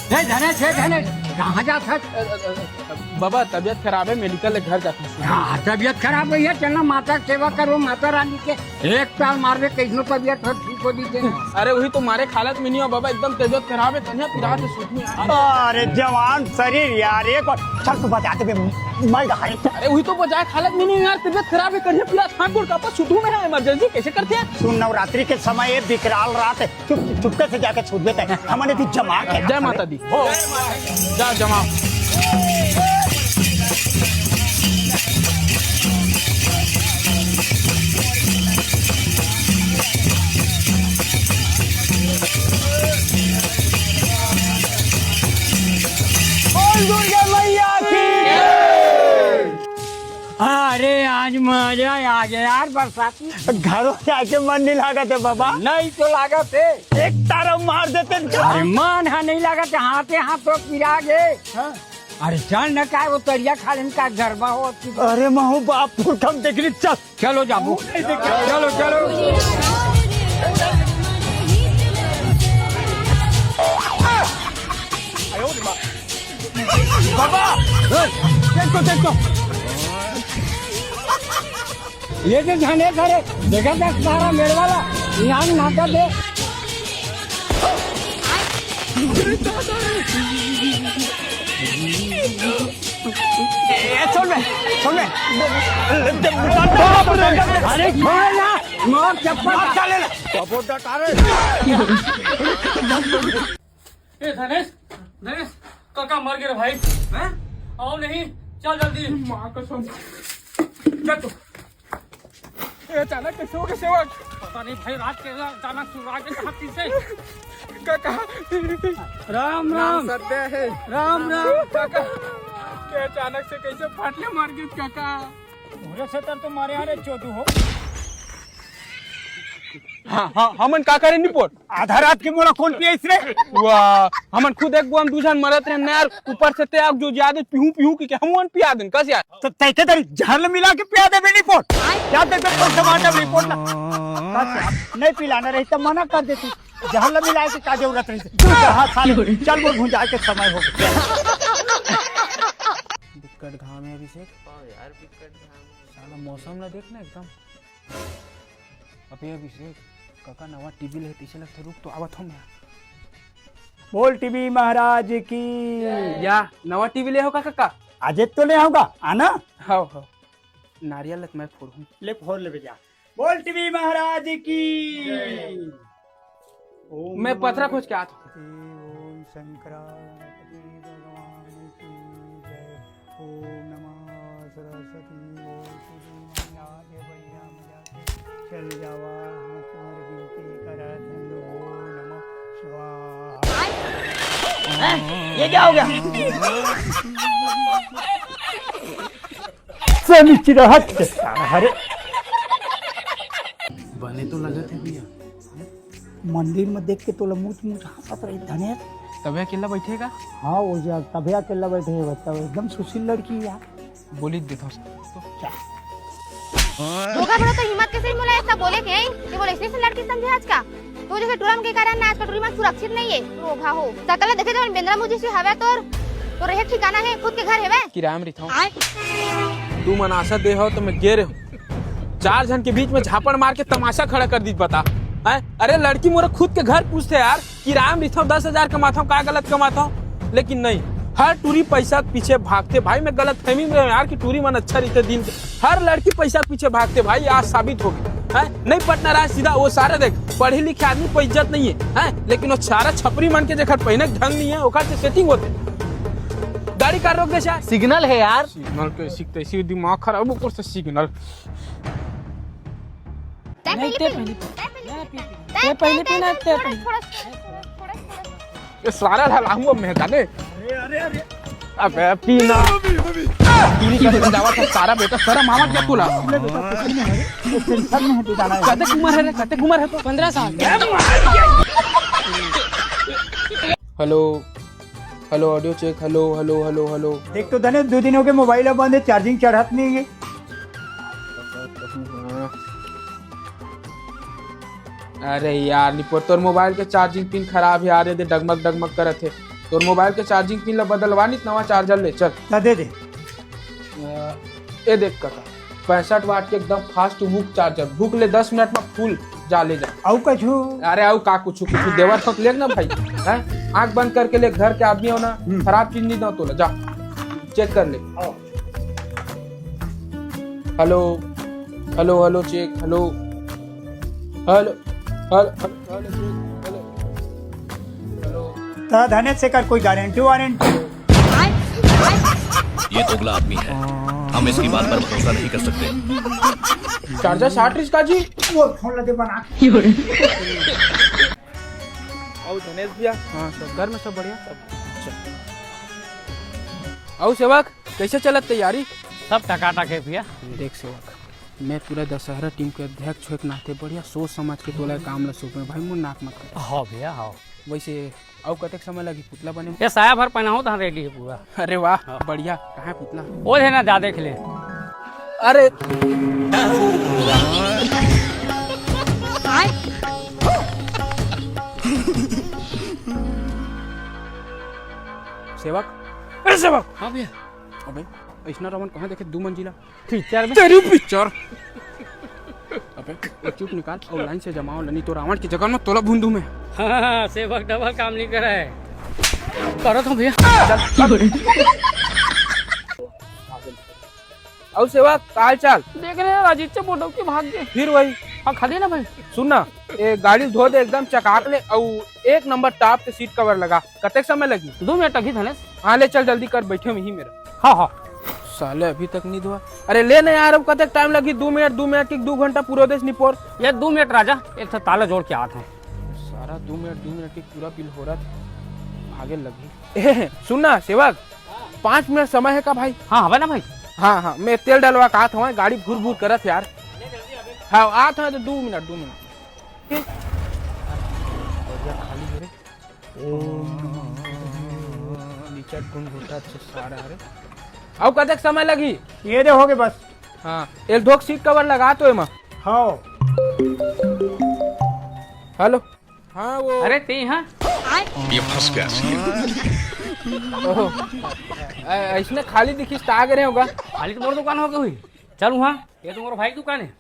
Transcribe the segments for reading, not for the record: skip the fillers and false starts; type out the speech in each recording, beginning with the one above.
धनेश कहाँ जाता? बाबा तबीयत खराब है, मेडिकल घर जाती है। तबीयत खराब है, चलना माता सेवा करो, माता रानी के एक साल मारवे कैसनो तबीयत ठीक हो दीजिए। अरे वही तो मारे हालत में नहीं हो बाबा, एकदम तबीयत खराब है, कन्या पिरा से सूट में। अरे जवान शरीर यार, एक बार चल तू बजाते पे मर रहा है। अरे वही तो बजाय हालत में नहीं यार, तबीयत खराब है, कन्या पिरा ठाकुर का पास छुट्टू में है, इमरजेंसी कैसे करते हैं? तू नवरात्रि के समय ये विकराल रात है, चुपके से जाके छूट देते हैं हमने भी जमा के। जय माता दी हो जा जमा। दुर्गा मैया की। अरे आज मजा आ गया यार, बरसाती घरों से आके मन नहीं लागत है बाबा। नहीं तो लागत है, एक तारा मार देते। अरे मन है नहीं लागत, हाथे हाथ तो पिरा गए। अरे चल न का वो तरिया खा लेने का गरबा हो। अरे महू बाप पुरखम देखनी चल। चलो जाबू, चलो चलो। बाबा देखो देखो, ये जो झंडे खड़े देखा 10-12 मेरे वाला यहाँ नाका दे। सुन में अरे छोड़ ना, मोर चप्पल चले ना। धनेश धनेश काका मर गए भाई। हैं? आओ नहीं, चल जल्दी। माँ कसम चल तू। अचानक कैसे हो गए सेवक? पता नहीं भाई, रात के अचानक सुराग के कहा पीछे। काका राम राम सत्य है। राम राम। काका के अचानक से कैसे फाटले मार गए काका? से तर तो मारे यार चोदू हो। हाँ हमन का करे रिपोर्ट? आधा रात की मोला कौन पिया इसने? वाह हमन खुद एक बुआम दूसरा मरत रहे यार, ऊपर से ते जो ज्यादा पीहू की हमन पिया देन कस यार। तो तैके दरी झल मिला के पिया दे रिपोर्ट। क्या देते तो टमाटर रिपोर्ट ना नहीं पिलाना रही तो मना कर देती। झल मिला के का जरूरत रही। चल वो भुंजा के समय हो गया। बिकट घाम है अभिषेक। यार बिकट घाम, साला मौसम ना देखना एकदम। अबे अभिषेक काका नवा टीवी ले पीछे लगता, रुक तो आवत हम। बोल टीवी महाराज की। या नवा टीवी ले हो काका? आज तो ले आऊंगा आना। हाँ नारियल लग मैं फोड़ हूँ। ले फोड़ ले बेजा। बोल टीवी महाराज की। मैं पथरा खोज के आता हूँ। ओम शंकरापति भगवान की जय। ओम नमः सरस्वती। आगे बढ़िया मजा चल जावा तुम्हारी गिनती करत हम लोग। ओम नमः शिवाय। ये क्या हो गया? अरे बने तो लगे थे भैया, मंदिर में देख के तो मुझ हंसत रही धनेश। तबे अकेला बैठेगा? हाँ वो जो तभी अकेला बैठे है बच्चा, एकदम सुशील लड़की यार। बोली देता हूँ धोखा बड़ा तो हिम्मत कैसे मोला ऐसा बोले के कि बोले इसने से लड़की समझे आज का तो जैसे टूरम के कारण ना आज का टूरम सुरक्षित नहीं है। रोगा हो सकल देखे तो बेंद्रा मुझे से हवे तो रहे ठिकाना है, खुद के घर है वे किराया में रहता हूँ। तू मनासा दे हो तो मैं गे रहे हूँ, 4 जन के बीच में झापड़ मार के तमाशा खड़ा कर दी बता। अरे लड़की मोरे खुद के घर पूछते यार, किराया में रहता हूँ, 10,000 कमाता हूँ, क्या गलत कमाता हूँ? लेकिन नहीं, हर टूरी पैसा के पीछे भागते भाई। मैं गलत फहमी में यार कि टूरी मन अच्छा रहते दिन के, हर लड़की पैसा के पीछे भागते भाई। आज साबित हो गया नहीं पटना रहा सीधा। वो सारे देख पढ़े लिखे आदमी को इज्जत नहीं है, लेकिन वो सारा छपरी मन के जेखर पहने ढंग नहीं है ओकर से सेटिंग होते। गाड़ी कार रोक दे शायद, सिग्नल है यार। सिग्नल के सीखते इसी दिमाग खराब ऊपर से सिग्नल। पहले पीना ये सारा ढलाऊंगा मैं जाने। अरे अरे अबे पीना पीनी का दावा था सारा बेटा सारा मामा क्या तुला। कते कुमार है रे, कते कुमार है तो 15 साल। Hello hello audio check. Hello hello hello hello. देख तो धने 2 दिन हो गए मोबाइल बंद है, चार्जिंग चढ़ात नहीं है। अरे यार निपोर तोर मोबाइल के चार्जिंग पिन खराब है यार, ये डगमग डगमग करत है। तोर मोबाइल के चार्जिंग पिन ला बदलवानी नवा चार्जर ले चल। ला दे दे। ए देख काका 65 वाट के एकदम फास्ट मूव चार्जर, भूख ले 10 मिनट में फुल जा ले जा। आउ कछु अरे आओ का कुछ देवर तक ले ना भाई हैं, आंख बंद करके ले, घर के आदमी हो ना, खराब चीज नहीं दो तो जा चेक कर ले। Hello hello hello check, hello hello hello hello hello hello. ता धनेश से कर कोई गारंटी वारंटी। ये दोगला आदमी है, हम इसकी बात पर भरोसा नहीं कर सकते। चार्जर 60 का जी। वो फोन लगे बना आओ धनेश भैया। हाँ सब घर में सब बढ़िया सब। आओ सेवक कैसे चलत तैयारी? सब टकाटक है भैया। देख सेवक, मैं पूरा दशहरा टीम के अध्यक्ष हो के नाते बढ़िया सोच समझ के तोला काम ला सोच भाई, मुन नाक मत कर। हाँ भैया हाँ। वैसे आओ कतेक समय लगी पुतला बने? ये साया भर पहना हो तो रेडी है पूरा। अरे वाह बढ़िया। कहाँ है पुतला? वो है ना ज्यादा के लिए। अरे सेवक, अरे सेवक। हाँ भैया। अबे ऐसा रमन कहाँ देखे 2 मंजिला पिक्चर में तेरी पिक्चर। अबे एक चुप निकाल और लाइन से जमाओ, लनी तो रावण की जगह में तोला भूंदू में। हाँ सेवक डबल काम नहीं कर रहा है। करो तो भैया। और सेवक काल चाल देख रहे हैं अजीत से बोलो कि भाग गए। फिर वही। हाँ खाली ना भाई। सुन ना, ये गाड़ी धो दे एकदम चकाक ले, और 1 नंबर टॉप के सीट कवर लगा। कतेक समय लगी? 2 मिनट तक ही था। हाँ ले चल जल्दी कर, बैठे में ही मेरा। हाँ हाँ साले अभी तक नहीं धोआ। अरे ले ना यार, अब कतेक टाइम लगी? 2 मिनट की 2 घंटा पूरा देश निपोर। ये 2 मिनट राजा, एक था ताला जोड़ के आते हैं। सारा 2 मिनट की पूरा बिल हो रहा था, आगे लगी। सुन ना सेवक, 5 मिनट समय है का भाई? हाँ हवा ना भाई। हाँ हाँ मैं तेल डलवा का आता हूँ, गाड़ी भूर भूर करत यार। हाँ आता है तो 2 मिनट। अब कतेक समय लगी? ये दे हो गए बस। हाँ एक धोक सीट कवर लगा तो एमा। हाँ हेलो। हाँ वो अरे ते हाँ ये फंस गया सी। ऐसने खाली दिखी तो आ गए होगा। खाली तो मोर दुकान हो गई हुई। चल वहाँ, ये तो मोर भाई की दुकान है।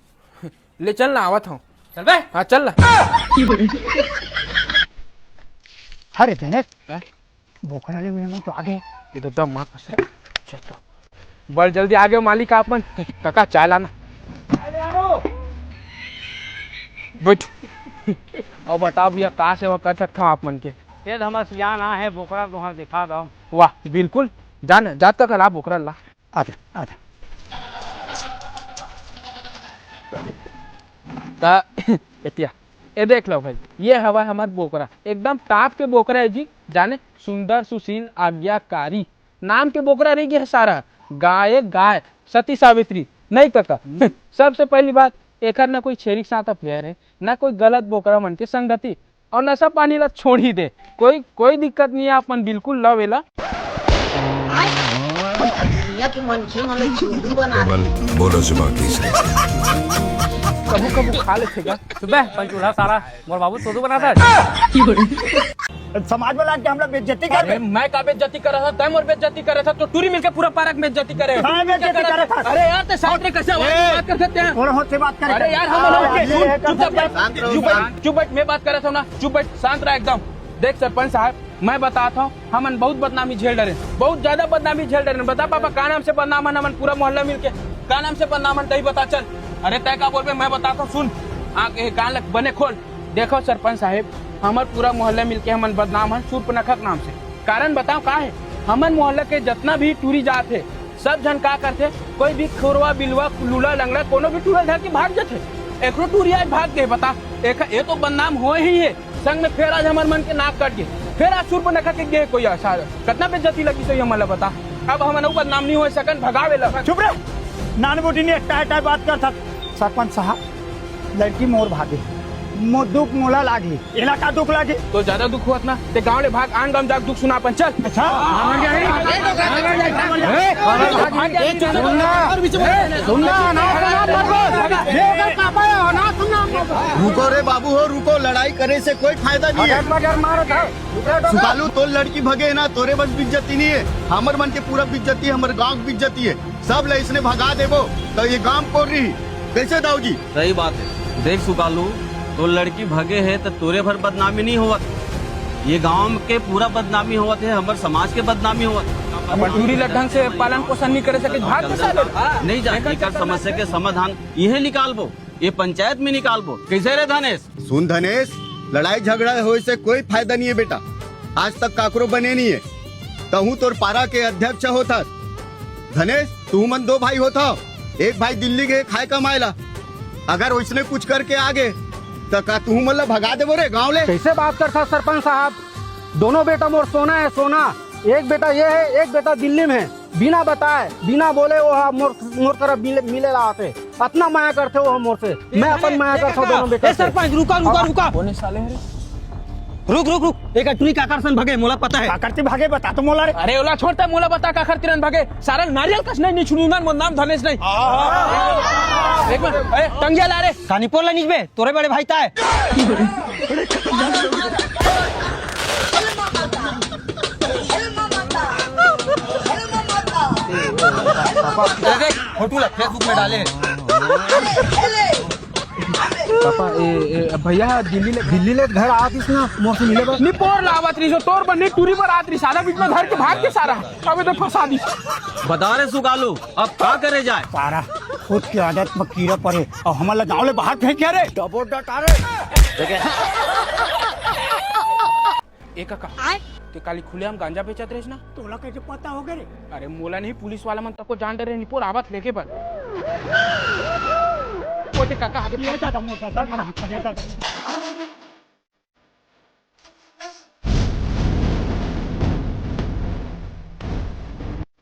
ले चल ना, आवत हूँ। चल बे। हाँ चल ना। अरे धनेश बोखरा ले में तो आगे ये तो दम माँ का चल तो बड़ जल्दी आगे मालिक आपन। काका चाय लाना। बैठ। और बताओ भैया कहाँ से वो कर सकता हूँ आप मन के? ये हमारा सियान आ है बोकरा तो वहाँ दिखा दो। वाह बिल्कुल, जान जा तक ला बोकरा ला। आजा आजा। एतिया ये देख लो भाई, ये हवा हमार बोकरा, एकदम टाप के बोकरा है जी। जाने सुंदर सुशील आज्ञाकारी नाम के बोकरा रही है सारा। गाय सती सावित्री नहीं काका। सबसे पहली बात, एक ना कोई छेरी के साथ अफेयर है, ना कोई गलत बोकरा मन के संगति, और नशा पानी ला छोड़ ही दे। कोई दिक्कत नहीं है, अपन बिल्कुल लव एला। बोलो जुबान प्लीज। कबू खा लेते क्या? सुबह पंचूल्हा सारा मोर बाबू तो बनाता है। समाज वाला के हमरा बेइज्जती कर। अरे मैं का बेइज्जती कर रहा था? तैम और बेइज्जती कर रहा था तो टूरी मिलके पूरा पार्क में बेइज्जती करे। हाँ, बेइज्जती कर रहा था। अरे यार ते साथ में कैसे बात कर सकते हैं? थोड़ा होश से बात कर। अरे यार चुप बैठ, मैं बात कर रहा था ना। चुप बैठ, शांत रहा एकदम। देख सरपंच साहब, मैं बताता हूँ, हमन बहुत बदनामी झेल रहे, बहुत ज्यादा बदनामी झेल रहे। बता पापा का नाम से बदनाम हमन पूरा मोहल्ला मिलके, का नाम से बदनाम तही बता चल। अरे तय का बोल पे मैं बताता हूँ, सुन आगे कान लग बने खोल। देखो सरपंच साहब, हमर पूरा मोहल्ला मिलके हमन बदनाम है शूर्पणखा नाम से। कारण बताओ का है? हमन मोहल्ला के जितना भी टूरी जात है, सब जन का करते, कोई भी खोरवा बिलवा लूला लंगड़ा कोनो भी टूरल धर के भाग जाते। एक टूरी आज भाग गए, बता ये तो बदनाम हो ही है। संग में फिर आज हमारे मन के नाक कट गए, फिर आज शूर्पणखा के गए कोई कितना बेइज्जती लगी सही हमला बता। अब हम बदनाम नहीं हो सकन, भगावे लगा। चुप रह, नान बूटी ने टाय बात कर था। सरपंच साहब लड़की मोर भागे, दुख मोला लागी एला का दुख लागी तो ज्यादा दुख हुआ ना ते गाँव ले भाग आन गाँव जाके दुख सुना अपन चल। अच्छा रुको रे बाबू हो रुको, लड़ाई करे से कोई फायदा नहीं है। सुकालू तो लड़की भगे ना तोरे बस बिज्जती नहीं है, हमर मन के पूरा बिज्जती है, हमर गांव की बिज्जती है। सब ले इसने भगा देबो तो ये गांव कोर रही कैसे दाऊ जी? सही बात है। देख सुकालू तो लड़की भगे है तो तोरे भर बदनामी नहीं होवत, ये गांव के पूरा बदनामी होवत है, हमारे समाज के बदनामी होवत। टूरी ढंग से पालन पोषण नहीं करे सके भाग के साले नहीं जाए समस्या के समाधान यही निकालबो, ये पंचायत में निकालबो। कैसे रे धनेश? सुन धनेश, लड़ाई झगड़ा हो से कोई फायदा नहीं है बेटा, आज तक काकरो बने नहीं है। तहू तोर पारा के अध्यक्ष होता धनेश, तू मन 2 भाई होता, एक भाई दिल्ली गए खाए कमाएला, अगर उसने कुछ करके आगे तो का तू मतलब भगा दे बोरे गाँव ले? कैसे बात करता सरपंच साहब? दोनों बेटा मोर सोना है सोना, एक बेटा ये है एक बेटा दिल्ली में है, बिना बताए बिना बोले वो मोर तरफ मिले आते, अपना माया करते वो मोर से, मैं अपन माया करता हूँ दोनों बेटा। सरपंच रुका रुका रुका, कौन साले है? रुक रुक रुक, एक टूरी काकर सन भगे मोला पता है। काकर भागे बता तो मोला रे। अरे ओला छोड़ता है मोला बता काकर तिरन भागे, सारा नारियल कस नहीं छुड़ूंगा, मोर नाम धनेश नहीं। एक मिनट टंगिया ला रे कानीपुर ला निकबे तोरे बड़े भाई ताए। फोटो ला फेसबुक में डाले। पापा भैया दिल्ली ले घर आतीस ना मोर से मिले बस निपोर लावत रही, तोर बन्ने टूरी पर आत रही, सारा बीच में घर के भाग के सारा अबे तो फंसा दी। बता रहे सुकालू अब क्या करे जाए? सारा खुद की आदत में कीड़ा पड़े और हमारे गाँव ले बाहर फेंक रे डबो डटारे। एक काका ते काली खुले हम गांजा बेचत रहे ना, तोला कैसे पता हो गए रे? अरे मोला नहीं पुलिस वाला मन तको जान डरे निपोर आवत लेके पर ओते काका आगे ये दादा मोटा दादा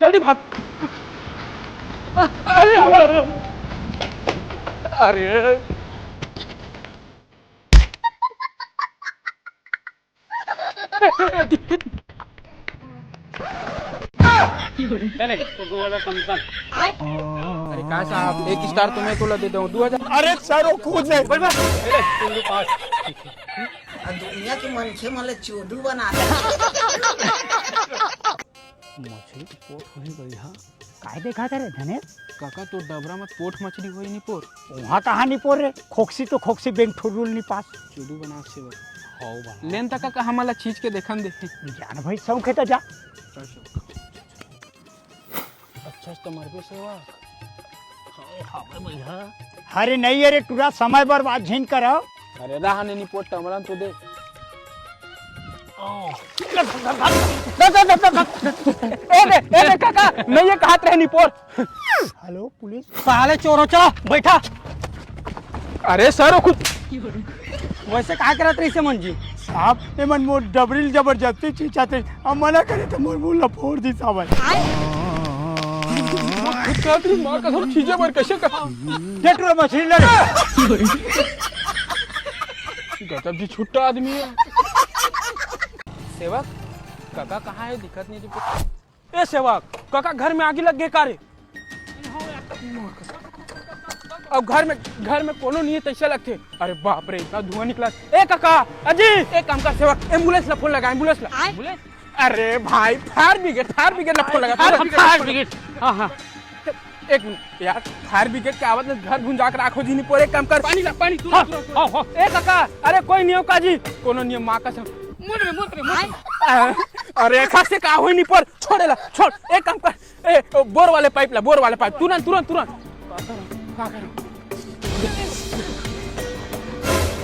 जल्दी भाग। अरे अरे कहा साहब 1 स्टार तुम्हें तो दे दूं 2000। अरे सर वो खुद नहीं दुनिया के मनखे मन चोदू बना मछली की पोट होई बढ़िया काय देखा रे धनेश? काका तो डबरा मत पोट मछली होई नहीं पोर, वहाँ कहाँ नहीं पोर रे? खोक्सी तो खोक्सी बैंक ठुरुल नहीं पास चोदू बना से लेन तक का हमारा चीज के देखन दे जान भाई शौक है तो जा। अच्छा तो मरबे सेवा अरे नहीं अरे टूरा समय बर्बाद झीन करो। अरे रहा नहीं पोट टमरन तो दे। ए काका नहीं ये कहत रहे निपोर। हेलो पुलिस साले चोरो चलो बैठा। अरे सर खुद वैसे कहा करत रही से मन जी साहब ने मन मोर डबरिल जबरदस्ती चीचाते हम मना करे तो मोर मुंह फोड़ दी साहब। खुद कहत मां का सब चीजें पर कैसे कर डेटरो मछली लड़े गजब जी छुट्टा आदमी है। सेवक काका कहाँ है दिखत नहीं दे। ए सेवक काका घर में आगे लग गए कारे, अब घर में कोनो नहीं है तैसे लगते। अरे बाप रे इतना धुआं निकला। ए काका अजी एक काम कर सेवक एम्बुलेंस ला फोन लगा एम्बुलेंस ला। अरे भाई फायर ब्रिगेड ला फोन लगा फायर ब्रिगेड। हाँ एक मिनट यार फायर ब्रिगेड के आवाज में घर भुंजा कर आंखों जी नहीं पोरे काम कर पानी ला पानी तू। ए काका अरे कोई नहीं हो काजी कोनो नहीं माँ का सब अरे एक से का हो नहीं पर छोड़े ला छोड़। एक काम कर ए बोर वाले पाइप तुरंत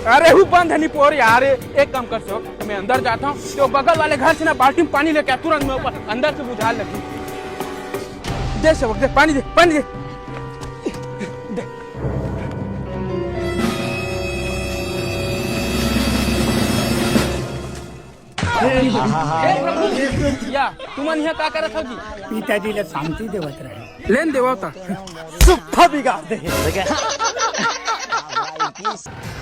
अरे हूँ बंद है नहीं पोर यार। एक काम कर सो मैं अंदर जाता हूँ तो बगल वाले घर से ना बाल्टी में पानी लेके तुरंत मैं ऊपर अंदर से बुझा लगी। दे से दे पानी दे या तुमन यहाँ का करत होगी? पिताजी ले शांति देवत रहे लेन देवा था सुप्पा बिगाड़ दे।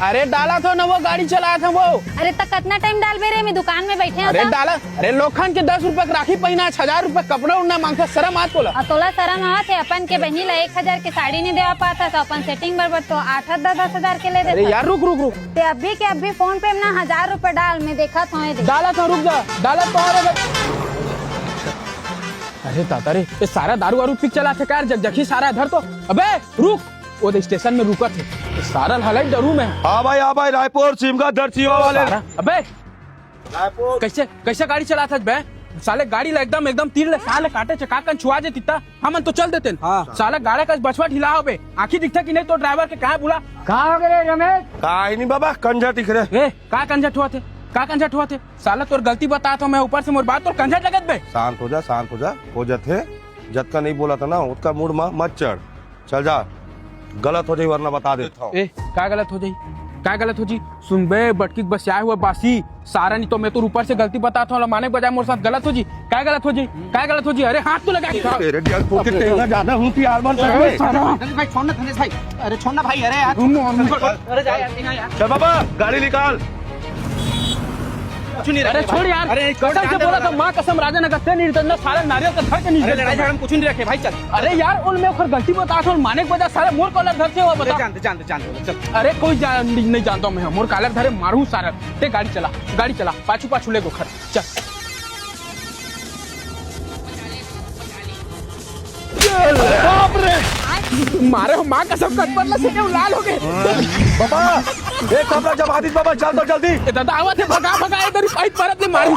अरे डाला था ना, वो गाड़ी चलाया था वो। अरे तक कितना टाइम डाल बे रे, मैं दुकान में बैठे अरे डाला, अरे लोखन के 10 रुपए राखी पहना, 1000 रुपए कपड़ा उड़ना मांगता, शर्म आत तोला। तोला शर्म आवत है, अपन के बहनी ला 1000 के साड़ी नहीं देवा पाता, तो अपन सेटिंग बरबर तो 8-10 के ले अरे देता। यार रुक रुक रुक, ते अभी के अभी फोन पे ना 1000 रुपए डाल, मैं देखा था डाला था, रुक जा, डाला तो। अरे ताता रे, ये सारा दारू वारू पिक चला थे कार, जगजगी सारा इधर तो। अबे रुक, वो स्टेशन में रुका थे, ये सारा हलाई डरू में। हाँ भाई रायपुर सिमगा दर्शियों वाले। अबे कैसे कैसे गाड़ी चला था बे? साले गाड़ी ला एकदम तीर ले, साले काटे चका कन छुआ जे तिता, हमन तो चल देते। साले गाड़ी का बछवा ढिला हो बे, आंखी दिखता कि नहीं तो ड्राइवर के कहा बुला। कहाँ हो गए रमेश? काहे नहीं बाबा, कंजा टिक रहे। ए का कंजट हुआ थे, का कंजट हुआ थे? साला तोर गलती बता तो मैं ऊपर से मोर बात, तोर कंजट लगत बे। शांत हो जा, हो जाते। जत का नहीं बोला था ना, उसका मूड में मत चढ़, चल जा, गलत हो जाए वरना बता देता हूँ। ए क्या गलत हो जाई, क्या गलत हो जी? सुन बे बटकी बसिया हुआ बासी सारा, नहीं तो मैं तो ऊपर से गलती बताता हूँ, माने बजाय मोर साथ गलत हो जी। क्या गलत हो जी, क्या गलत हो जी? अरे हाथ तो लगा के तेरे दिल को के टेंगा ज्यादा हूँ कि यार मन भाई छोड़ना धनेश भाई, अरे छोड़ना भाई, अरे यार अरे जा यार, चल बाबा गाड़ी निकाल। कुछ नहीं अरे छोड़ यार, अरे कसम से बोला था, माँ कसम राजा नगर से नहीं तो सारा नारियल का धर के नहीं। लड़ाई झगड़ा में कुछ नहीं रखे भाई, चल। अरे यार उनमें खर गलती बता था, माने के वजह सारा मोर कॉलर धर से हुआ बता। जानते चल। अरे कोई नहीं जानता हूँ मैं, मोर कॉलर धरे मारू सारा। ते गाड़ी चला पाछू ले गो खर चल। बाप रे, मारे हो माँ कसम कट पर से लाल हो गए। बाबा एक कमरा जब आदित बाबा चल तो जल्दी। दादा आवा थे, भगा इधर पाइप मारत ले मारी।